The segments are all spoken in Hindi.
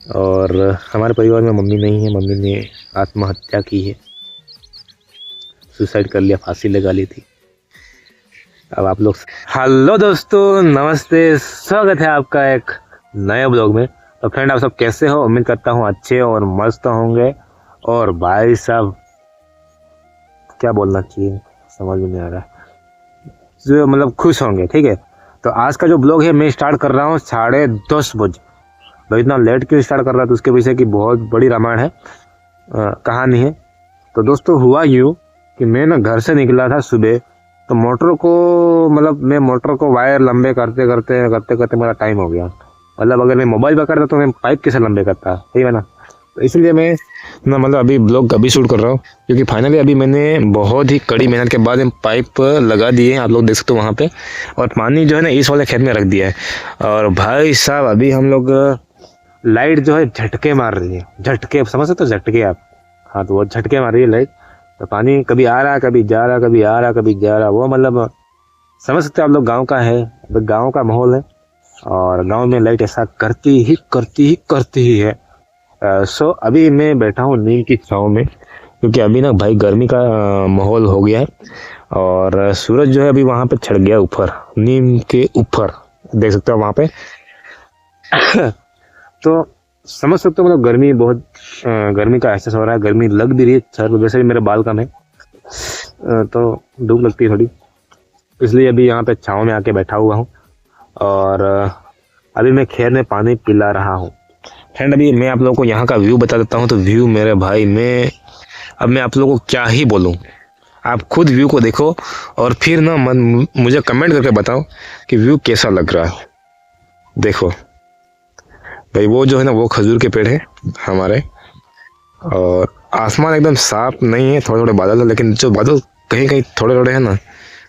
और हमारे परिवार में मम्मी नहीं है, मम्मी ने आत्महत्या की है, सुसाइड कर लिया, फांसी लगा ली थी। अब आप लोग, हेलो दोस्तों, नमस्ते, स्वागत है आपका एक नए ब्लॉग में। तो फ्रेंड, आप सब कैसे हो? उम्मीद करता हूँ अच्छे और मस्त होंगे। और भाई साहब, क्या बोलना चाहिए समझ में नहीं आ रहा, जो मतलब खुश होंगे। ठीक है, तो आज का जो ब्लॉग है मैं स्टार्ट कर रहा हूँ 10:30 बजे। भाई इतना लेट क्यों स्टार्ट कर रहा है? तो उसके पीछे की बहुत बड़ी रामायण है, कहानी है। तो दोस्तों, हुआ यूँ कि मैं ना घर से निकला था सुबह, तो मोटर को मतलब मैं मोटर को वायर लंबे करते करते करते करते मेरा टाइम हो गया। मतलब अगर मैं मोबाइल पकड़ता तो मैं पाइप कैसे लंबे करता, सही है ना। तो इसलिए मैं ना मतलब अभी ब्लॉग अभी शूट कर रहा हूँ, क्योंकि फाइनली अभी मैंने बहुत ही कड़ी मेहनत के बाद पाइप लगा दिए हैं। आप लोग देख सकते हो वहाँ पे, और पानी जो है ना इस वाले खेत में रख दिया है। और भाई साहब, अभी हम लोग लाइट जो है झटके मार रही है, झटके समझ सकते हो, झटके आप, हाँ तो वो झटके मार रही है लाइट। तो पानी कभी आ रहा, कभी जा रहा, कभी आ रहा, कभी जा रहा, वो मतलब समझ सकते हो आप लोग। गांव का है, गांव का माहौल है, और गांव में लाइट ऐसा करती ही है। सो अभी मैं बैठा हूँ नीम की छाँव में, क्योंकि अभी ना भाई गर्मी का माहौल हो गया है, और सूरज जो है अभी वहाँ पे चढ़ गया ऊपर, नीम के ऊपर, देख सकते हो वहाँ पे। तो समझ सकते हो मतलब गर्मी बहुत, गर्मी का एहसास हो रहा है, गर्मी लग भी रही है। सर वैसे भी मेरे बाल कम है, तो धूप लगती है थोड़ी, इसलिए अभी यहाँ पे छाँव में आके बैठा हुआ हूँ। और अभी मैं खेत में पानी पिला रहा हूँ। फ्रेंड, अभी मैं आप लोगों को यहाँ का व्यू बता देता हूँ। तो व्यू मेरे भाई, मैं आप लोगों को क्या ही बोलूँ, आप खुद व्यू को देखो और फिर ना मुझे कमेंट करके बताओ कि व्यू कैसा लग रहा है। देखो भाई, वो जो है ना वो खजूर के पेड़ है हमारे, और आसमान एकदम साफ नहीं है, थोड़े थोड़े बादल है, लेकिन जो बादल कहीं कहीं थोड़े थोड़े हैं ना,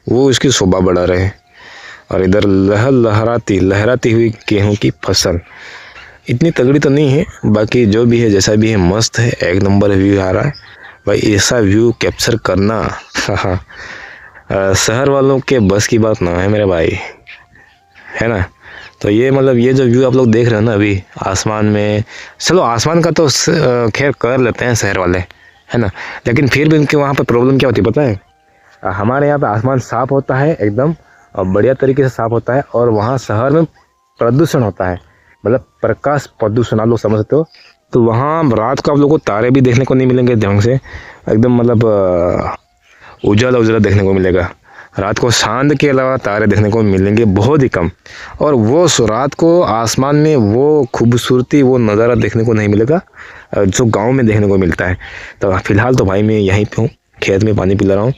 वो उसकी शोभा बढ़ा रहे हैं। और इधर लहराती हुई गेहूं की फसल, इतनी तगड़ी तो नहीं है, बाकी जो भी है जैसा भी है मस्त है, एक नंबर व्यू आ रहा है भाई। ऐसा व्यू कैप्चर करना शहर वालों के बस की बात ना है मेरे भाई, है ना। तो ये मतलब ये जो व्यू आप लोग देख रहे हो ना अभी आसमान में, चलो आसमान का तो खैर कर लेते हैं शहर वाले, है ना, लेकिन फिर भी उनके वहाँ पे प्रॉब्लम क्या होती है पता है? हमारे यहाँ पे आसमान साफ होता है एकदम, और बढ़िया तरीके से साफ होता है, और वहाँ शहर में प्रदूषण होता है, मतलब प्रकाश प्रदूषण, आप लोग समझ सकते हो। तो वहाँ रात को आप लोगों को तारे भी देखने को नहीं मिलेंगे ढंग से, एकदम मतलब उजाला उजाला देखने को मिलेगा रात को। चांद के अलावा तारे देखने को मिलेंगे बहुत ही कम, और वो रात को आसमान में वो खूबसूरती, वो नज़ारा देखने को नहीं मिलेगा जो गांव में देखने को मिलता है। तो फिलहाल तो भाई मैं यहीं पे हूँ, खेत में पानी पिला रहा हूँ,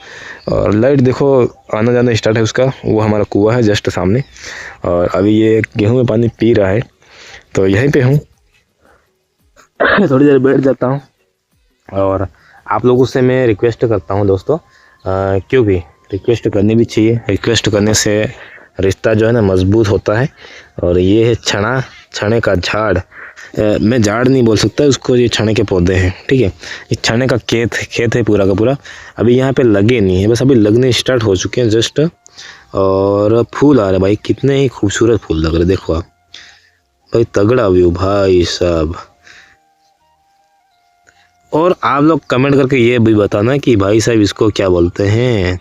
और लाइट देखो आना जाना स्टार्ट है उसका, वो हमारा कुआं है जस्ट सामने, और अभी ये गेहूं में पानी पी रहा है। तो यहीं पे हूँ, थोड़ी देर बैठ जाता हूँ। और आप लोगों से मैं रिक्वेस्ट करता हूँ दोस्तों, क्योंकि रिक्वेस्ट करनी भी चाहिए, रिक्वेस्ट करने से रिश्ता जो है ना मजबूत होता है। और ये है छने का झाड़, मैं झाड़ नहीं बोल सकता उसको, ये छने के पौधे हैं, ठीक है। ये छने का खेत है पूरा का पूरा। अभी यहाँ पे लगे नहीं है, बस अभी लगने स्टार्ट हो चुके हैं जस्ट, और फूल आ रहे भाई, कितने ही खूबसूरत फूल लग रहे, देखो आप भाई, तगड़ा व्यू भाई साहब। और आप लोग कमेंट करके ये भी बताना कि भाई साहब इसको क्या बोलते हैं,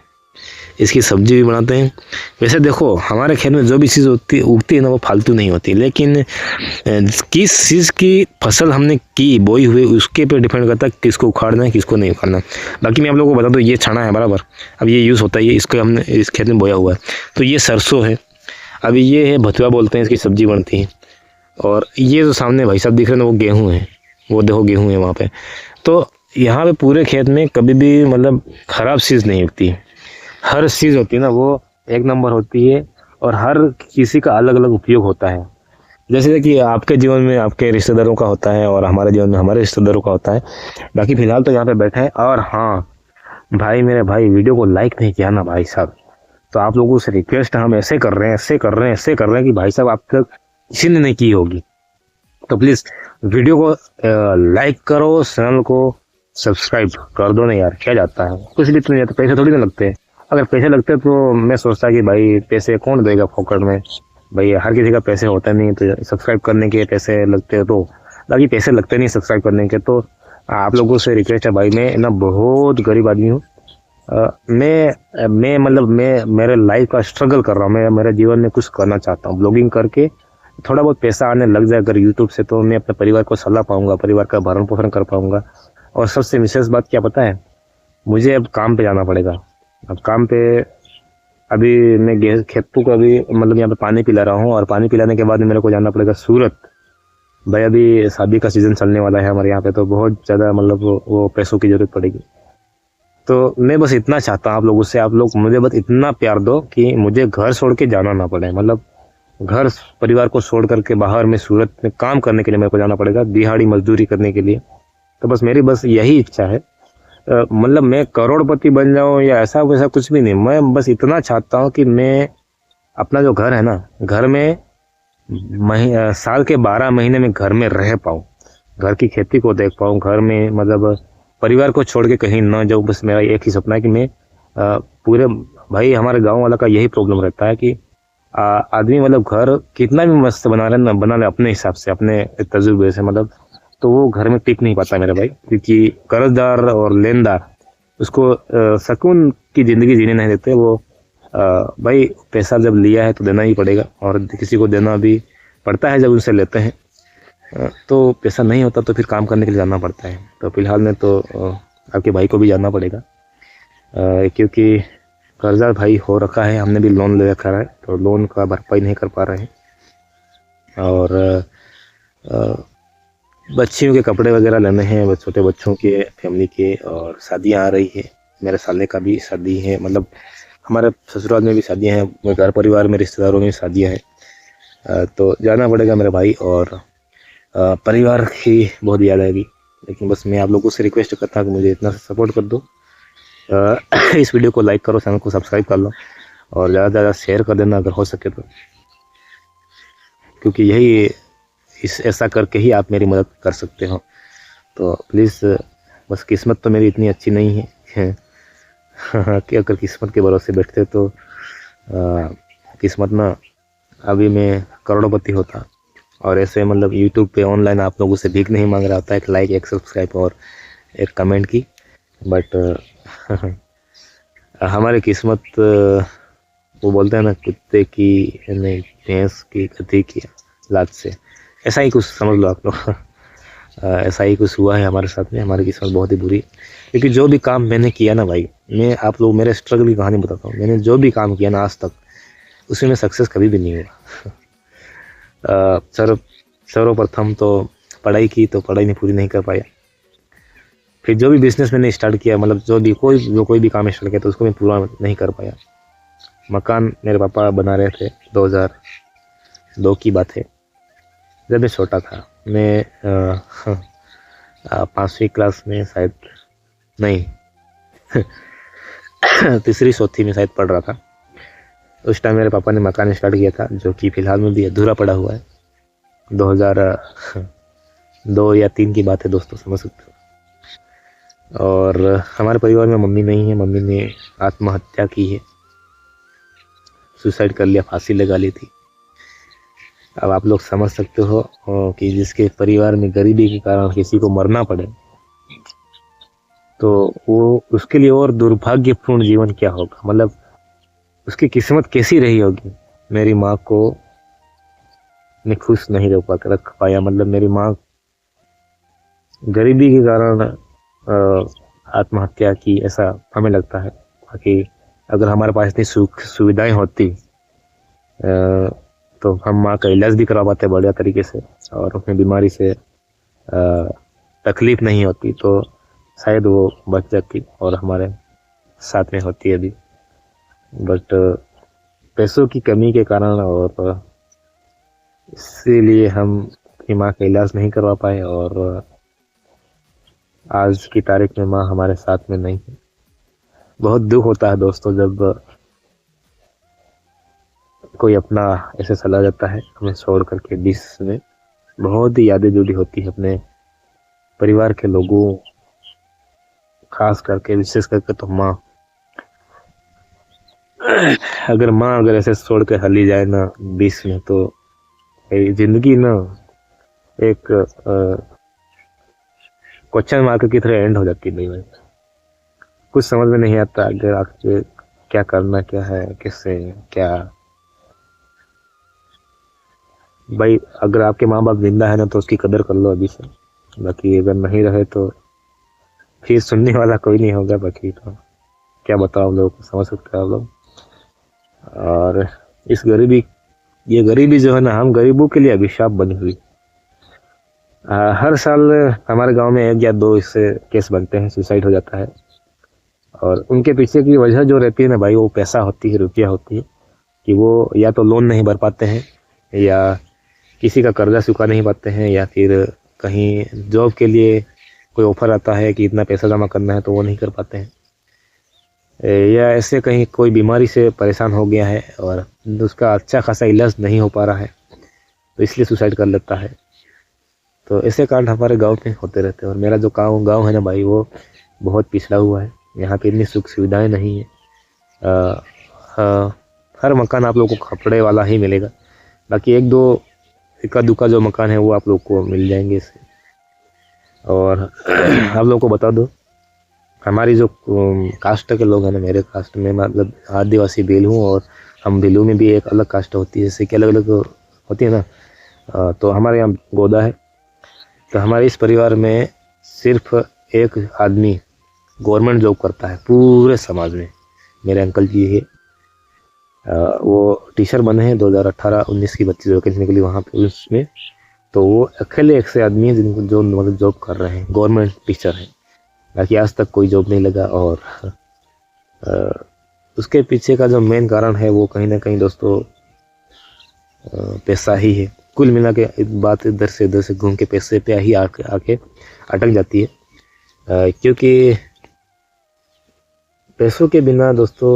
इसकी सब्जी भी बनाते हैं। वैसे देखो हमारे खेत में जो भी चीज़ उगती है ना, वो फालतू नहीं होती, लेकिन किस चीज़ की फसल हमने की बोई हुई उसके पे डिपेंड करता है किसको उखाड़ना है किसको नहीं उखाड़ना। बाकी मैं आप लोगों को बता दूँ, ये छाना है बराबर, अब ये यूज़ होता है, ये इसको हमने इस खेत में बोया हुआ है। तो ये सरसों है, अभी ये है भथुआ बोलते हैं, इसकी सब्जी बनती है। और ये जो सामने भाई साहब दिख रहे हैं ना, वो गेहूँ है, वो देखो गेहूँ है वहाँ पे। तो यहाँ पे पूरे खेत में कभी भी मतलब ख़राब चीज़ नहीं उगती, हर चीज़ होती है ना वो एक नंबर होती है, और हर किसी का अलग अलग उपयोग होता है। जैसे कि आपके जीवन में आपके रिश्तेदारों का होता है, और हमारे जीवन में हमारे रिश्तेदारों का होता है। बाकी फ़िलहाल तो यहाँ पे बैठे हैं। और हाँ भाई, मेरे भाई वीडियो को लाइक नहीं किया ना भाई साहब, तो आप लोगों से रिक्वेस्ट, हम ऐसे कर रहे हैं कि भाई साहब आप तक किसी ने नहीं की होगी। तो प्लीज़ वीडियो को लाइक करो, चैनल को सब्सक्राइब कर दो ना यार, क्या जाता है, कुछ भी तो नहीं जाता, पैसे थोड़ी ना लगते हैं। अगर पैसे लगते तो मैं सोचता कि भाई पैसे कौन देगा फोकट में, भाई हर किसी का पैसे होता नहीं, तो सब्सक्राइब करने के पैसे लगते हैं तो बाकी पैसे लगते नहीं सब्सक्राइब करने के। तो आप लोगों से रिक्वेस्ट है भाई, मैं ना बहुत गरीब आदमी हूँ। मैं मतलब मैं मेरे लाइफ का स्ट्रगल कर रहा हूँ। मैं मेरे जीवन में कुछ करना चाहता हूँ। ब्लॉगिंग करके थोड़ा बहुत पैसा आने लग जाए अगर यूट्यूब से, तो मैं अपने परिवार को सलाह पाऊंगा, परिवार का भरण पोषण कर पाऊंगा। और सबसे विशेष बात क्या पता है, मुझे अब काम पे जाना पड़ेगा। अब काम पे अभी मैं खेतों को अभी मतलब यहाँ पे पानी पिला रहा हूँ, और पानी पिलाने के बाद मेरे को जाना पड़ेगा सूरत। भाई अभी शादी का सीज़न चलने वाला है हमारे यहाँ पे, तो बहुत ज़्यादा मतलब वो पैसों की ज़रूरत पड़ेगी। तो मैं बस इतना चाहता हूँ आप लोगों से, आप लोग मुझे बस इतना प्यार दो कि मुझे घर छोड़ के जाना ना पड़े। मतलब घर परिवार को छोड़ करके बाहर में सूरत में काम करने के लिए मेरे को जाना पड़ेगा, दिहाड़ी मजदूरी करने के लिए। तो बस मेरी बस यही इच्छा है। मतलब मैं करोड़पति बन जाऊँ या ऐसा वैसा कुछ भी नहीं, मैं बस इतना चाहता हूँ कि मैं अपना जो घर है ना, घर में साल के 12 महीने में घर में रह पाऊँ, घर की खेती को देख पाऊँ, घर में मतलब परिवार को छोड़ के कहीं ना जाऊँ। बस मेरा एक ही सपना है कि मैं पूरे, भाई हमारे गांव वाला का यही प्रॉब्लम रहता है कि आदमी मतलब घर कितना भी मस्त बना रहे ना, बना ले अपने हिसाब से, अपने तजुर्बे से, मतलब तो वो घर में टिक नहीं पाता मेरे भाई। क्योंकि कर्जदार और लेनदार उसको सुकून की ज़िंदगी जीने नहीं देते। वो भाई पैसा जब लिया है तो देना ही पड़ेगा, और किसी को देना भी पड़ता है जब उनसे लेते हैं। तो पैसा नहीं होता तो फिर काम करने के लिए जाना पड़ता है। तो फिलहाल में तो आपके भाई को भी जाना पड़ेगा, क्योंकि कर्जा भाई हो रखा है, हमने भी लोन ले रखा है, तो लोन का भरपाई नहीं कर पा रहे हैं। और बच्चियों के कपड़े वगैरह लेने हैं, छोटे बच्चों के, फैमिली के, और शादियां आ रही है। मेरे साले का भी शादी है, मतलब हमारे ससुराल में भी शादियां हैं, घर परिवार में रिश्तेदारों में भी शादियां हैं। तो जाना पड़ेगा मेरे भाई, और परिवार की बहुत याद आएगी। लेकिन बस मैं आप लोगों से रिक्वेस्ट करता हूँ कि मुझे इतना सपोर्ट कर दो। इस वीडियो को लाइक करो, चैनल को सब्सक्राइब कर लो, और ज़्यादा से ज़्यादा शेयर कर देना अगर हो सके तो, क्योंकि यही ऐसा करके ही आप मेरी मदद कर सकते हो। तो प्लीज़, बस किस्मत तो मेरी इतनी अच्छी नहीं है कि अगर किस्मत के भरोसे बैठते तो किस्मत ना अभी मैं करोड़पति होता। और ऐसे मतलब यूट्यूब पे ऑनलाइन आप लोगों से भीख नहीं मांग रहा होता, एक लाइक, एक सब्सक्राइब और एक कमेंट की। बट हमारी किस्मत, वो बोलते हैं ना, कुत्ते की नहीं, भैंस की, गधी की लात से, ऐसा ही कुछ समझ लो आप लोग। ऐसा ही कुछ हुआ है हमारे साथ में। हमारी किस्मत बहुत ही बुरी, क्योंकि जो भी काम मैंने किया ना भाई, मैं आप लोग मेरे स्ट्रगल की कहानी बताता हूँ। मैंने जो भी काम किया ना आज तक, उसमें सक्सेस कभी भी नहीं हुआ। सर्वप्रथम तो पढ़ाई की, तो पढ़ाई नहीं पूरी नहीं कर पाया। फिर जो भी बिजनेस मैंने स्टार्ट किया, मतलब जो कोई भी काम स्टार्ट किया, तो उसको मैं पूरा नहीं कर पाया। मकान मेरे पापा बना रहे थे, 2002 की बात है, जब मैं छोटा था। मैं 5वीं क्लास में शायद, नहीं तीसरी चौथी में शायद पढ़ रहा था। उस टाइम मेरे पापा ने मकान स्टार्ट किया था, जो कि फ़िलहाल में भी अधूरा पड़ा हुआ है। 2002 या 3 की बात है दोस्तों, समझ सकते हो। और हमारे परिवार में मम्मी नहीं है, मम्मी ने आत्महत्या की है, सुसाइड कर लिया, फांसी लगा ली थी। अब आप लोग समझ सकते हो कि जिसके परिवार में गरीबी के कारण किसी को मरना पड़े, तो वो उसके लिए और दुर्भाग्यपूर्ण जीवन क्या होगा, मतलब उसकी किस्मत कैसी रही होगी। मेरी माँ को मैं खुश नहीं रख पाया, मतलब मेरी माँ गरीबी के कारण आत्महत्या की, ऐसा हमें लगता है। बाकी अगर हमारे पास इतनी सुविधाएं होती तो हम माँ का इलाज भी करवा पाते बढ़िया तरीके से, और अपनी बीमारी से तकलीफ नहीं होती, तो शायद वो बच जाती और हमारे साथ में होती अभी। बट पैसों की कमी के कारण, और इसीलिए हम अपनी माँ का इलाज नहीं करवा पाए, और आज की तारीख में माँ हमारे साथ में नहीं है। बहुत दुख होता है दोस्तों जब कोई अपना ऐसे चला जाता है हमें छोड़ करके। डिस में बहुत ही यादें जुड़ी होती है अपने परिवार के लोगों, खास करके विशेष करके तो माँ। अगर माँ अगर ऐसे छोड़ के हली जाए ना डिस में, तो जिंदगी ना एक क्वेश्चन मार्क की तरह एंड हो जाती है भाई। कुछ समझ में नहीं आता अगर आपके क्या करना क्या है, किससे क्या। भाई अगर आपके माँ बाप जिंदा है ना तो उसकी कदर कर लो अभी से, बाकी अगर नहीं रहे तो फिर सुनने वाला कोई नहीं होगा। बाकी तो क्या बताओ, आप लोगों को समझ सकते हो आप लोग। और इस गरीबी, ये गरीबी जो है ना, हम गरीबों के लिए अभिशाप बनी हुई। हर साल हमारे गांव में 1 या 2 इससे केस बनते हैं, सुसाइड हो जाता है। और उनके पीछे की वजह जो रहती है ना भाई, वो पैसा होती है, रुपया होती है, कि वो या तो लोन नहीं भर पाते हैं, या किसी का कर्जा चुका नहीं पाते हैं, या फिर कहीं जॉब के लिए कोई ऑफर आता है कि इतना पैसा जमा करना है तो वो नहीं कर पाते हैं, या ऐसे कहीं कोई बीमारी से परेशान हो गया है और उसका अच्छा खासा इलाज नहीं हो पा रहा है तो इसलिए सुसाइड कर लेता है। तो ऐसे कांड हमारे गांव में होते रहते हैं। और मेरा जो गांव है ना भाई, वो बहुत पिछड़ा हुआ है। यहाँ पे इतनी सुख सुविधाएं नहीं है। हर मकान आप लोगों को खपड़े वाला ही मिलेगा, बाकी 1-2 इक्का दुक्का जो मकान है वो आप लोग को मिल जाएंगे इससे। और आप लोगों को बता दो, हमारी जो कास्ट के लोग हैं ना, मेरे कास्ट में मतलब आदिवासी भील हूँ, और हम भीलू में भी एक अलग कास्ट होती है, जैसे कि अलग अलग होती है ना। तो हमारे यहाँ गोदा है। तो हमारे इस परिवार में सिर्फ एक आदमी गवर्नमेंट जॉब करता है पूरे समाज में। मेरे अंकल जी है, वो टीचर बने हैं 2018-19 की बच्ची वैकेंसी निकली वहाँ पे उसमें। तो वो अकेले एक से आदमी है जिनको जो मतलब जॉब कर रहे हैं, गवर्नमेंट टीचर हैं। बाकी आज तक कोई जॉब नहीं लगा। और उसके पीछे का जो मेन कारण है वो कहीं ना कहीं दोस्तों पैसा ही है। कुल मिला के बात इधर से घूम के पैसे पे ही आके अटक जाती है। क्योंकि पैसों के बिना दोस्तों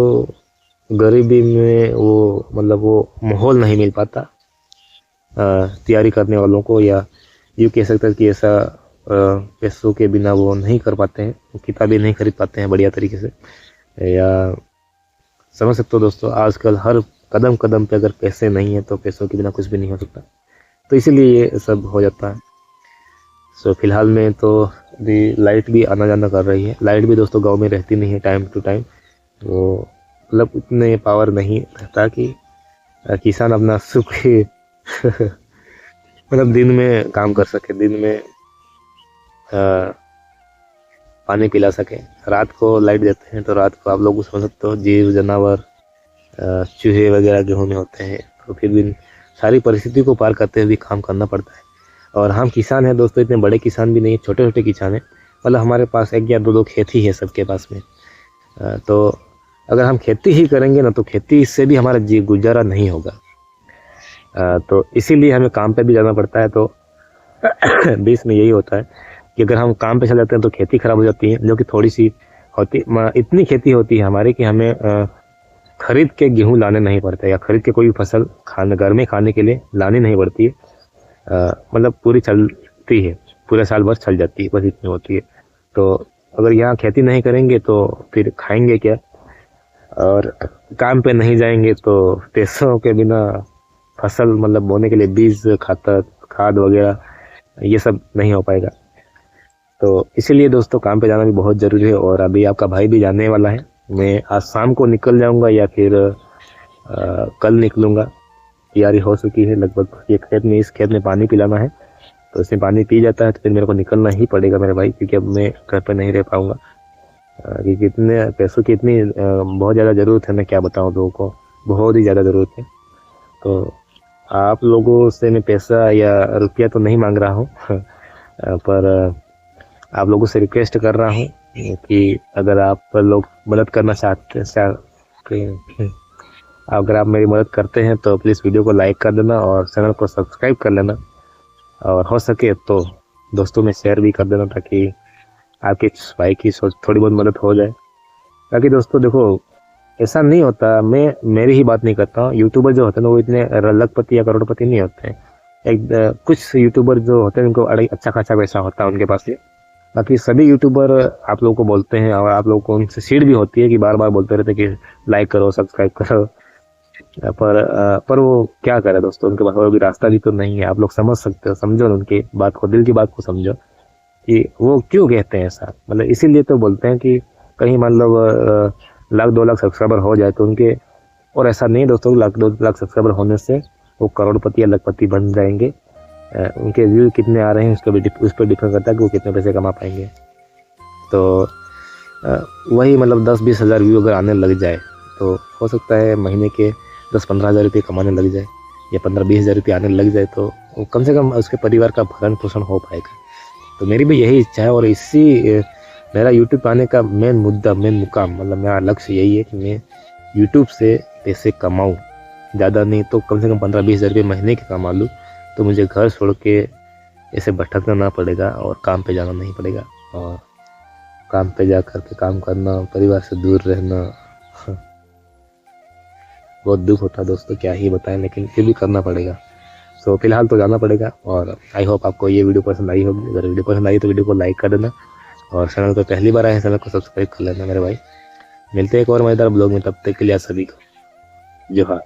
गरीबी में वो मतलब वो माहौल नहीं मिल पाता तैयारी करने वालों को, या यूँ कह सकते हैं कि ऐसा पैसों के बिना वो नहीं कर पाते हैं, किताबें नहीं खरीद पाते हैं बढ़िया तरीके से। या समझ सकते हो दोस्तों, आजकल हर कदम कदम पे अगर पैसे नहीं है तो पैसों के बिना कुछ भी नहीं हो सकता। तो इसीलिए ये सब हो जाता है। सो फिलहाल में तो अभी लाइट भी आना जाना कर रही है। लाइट भी दोस्तों गांव में रहती नहीं है टाइम टू टाइम, वो मतलब उतने पावर नहीं रहता कि किसान अपना सुख मतलब दिन में काम कर सके, दिन में पानी पिला सके। रात को लाइट देते हैं तो रात को आप लोग समझ सकते हो, जीव जानवर चूहे वगैरह गेहूँ में होते हैं, तो फिर भी सारी परिस्थिति को पार करते हुए काम करना पड़ता है। और हम किसान हैं दोस्तों, इतने बड़े किसान भी नहीं, छोटे छोटे किसान हैं। मतलब हमारे पास 1 या 2 खेती है सबके पास में। तो अगर हम खेती ही करेंगे ना तो खेती से भी हमारा जी गुजारा नहीं होगा। तो इसीलिए हमें काम पे भी जाना पड़ता है। तो बीच में यही होता है कि अगर हम काम पे चले जाते हैं तो खेती खराब हो जाती है, जो कि थोड़ी सी होती, इतनी खेती होती है हमारी कि हमें खरीद के गेहूँ लाने नहीं पड़ते, या खरीद के कोई फसल घर में खाने के लिए लानी नहीं पड़ती है। मतलब पूरी चलती है, पूरे साल भर चल जाती है, बस इतनी होती है। तो अगर यहाँ खेती नहीं करेंगे तो फिर खाएंगे क्या, और काम पे नहीं जाएंगे तो पैसों के बिना फसल मतलब बोने के लिए बीज खाद वगैरह ये सब नहीं हो पाएगा। तो इसीलिए दोस्तों काम पे जाना भी बहुत ज़रूरी है। और अभी आपका भाई भी जाने वाला है, मैं आज शाम को निकल जाऊंगा या फिर कल निकलूँगा। तैयारी हो चुकी है लगभग। ये खेत में, इस खेत में पानी पिलाना है, तो इसमें पानी पी जाता है तो फिर मेरे को निकलना ही पड़ेगा मेरे भाई, क्योंकि अब मैं घर पर नहीं रह पाऊँगा। क्योंकि इतने पैसों की इतनी बहुत ज़्यादा ज़रूरत है, मैं क्या बताऊँ लोगों को, बहुत ही ज़्यादा ज़रूरत है। तो आप लोगों से मैं पैसा या रुपया तो नहीं मांग रहा हूँ पर आप लोगों से रिक्वेस्ट कर रहा हूँ कि अगर आप लोग मदद करना चाहते हैं, अगर आप मेरी मदद करते हैं तो प्लीज़ वीडियो को लाइक कर देना और चैनल को सब्सक्राइब कर लेना, और हो सके तो दोस्तों में शेयर भी कर देना, ताकि आपके भाई की थोड़ी बहुत मदद हो जाए। ताकि दोस्तों देखो, ऐसा नहीं होता, मैं मेरी ही बात नहीं करता हूँ, यूट्यूबर जो होते हैं ना वो इतने लखपति या करोड़पति नहीं होते हैं। कुछ यूट्यूबर जो होते हैं उनको अच्छा खासा पैसा होता है उनके पास से। बाकी सभी यूट्यूबर आप लोगों को बोलते हैं, और आप लोगों को उनसे सीट भी होती है कि बार बार बोलते रहते हैं कि लाइक करो, सब्सक्राइब करो, पर वो क्या करे दोस्तों, उनके पास और भी रास्ता भी तो नहीं है। आप लोग समझ सकते हो, समझो उनकी बात को, दिल की बात को समझो कि वो क्यों कहते हैं ऐसा। मतलब इसीलिए तो बोलते हैं कि कहीं मान लो 1 लाख 2 लाख सब्सक्राइबर हो जाए तो उनके, और ऐसा नहीं दोस्तों, 1 लाख 2 लाख सब्सक्राइबर होने से वो करोड़पति या लखपति बन जाएंगे। उनके व्यू कितने आ रहे हैं उस पर डिपेंड करता है कि वो कितने पैसे कमा पाएंगे। तो वही मतलब 10-20 हज़ार व्यू अगर आने लग जाए तो हो सकता है महीने के 10-15 हज़ार रुपये कमाने लग जाए, या 15-20 हज़ार रुपये आने लग जाए, तो वो कम से कम उसके परिवार का भरण पोषण हो पाएगा। तो मेरी भी यही इच्छा है, और मेरा यूट्यूब पे आने का मेन मुद्दा, मेन मुकाम, मतलब मेरा लक्ष्य यही है कि मैं यूट्यूब से पैसे कमाऊँ। ज़्यादा नहीं तो कम से कम 15-20 हज़ार रुपये महीने के कमा लूँ, तो मुझे घर छोड़ के ऐसे भटकना ना पड़ेगा और काम पे जाना नहीं पड़ेगा। और काम पे जा कर के काम करना, परिवार से दूर रहना, बहुत दुख होता है दोस्तों, क्या ही बताएं, लेकिन फिर भी करना पड़ेगा। तो फिलहाल तो जाना पड़ेगा। और आई होप आपको ये वीडियो पसंद आई होगी। अगर वीडियो पसंद आई तो वीडियो को लाइक कर देना, और चैनल पर पहली बार आए हैं चैनल को सब्सक्राइब कर लेना मेरे भाई। मिलते हैं एक और मजेदार ब्लॉग में, तब तक के लिए आप सभी को जोहार।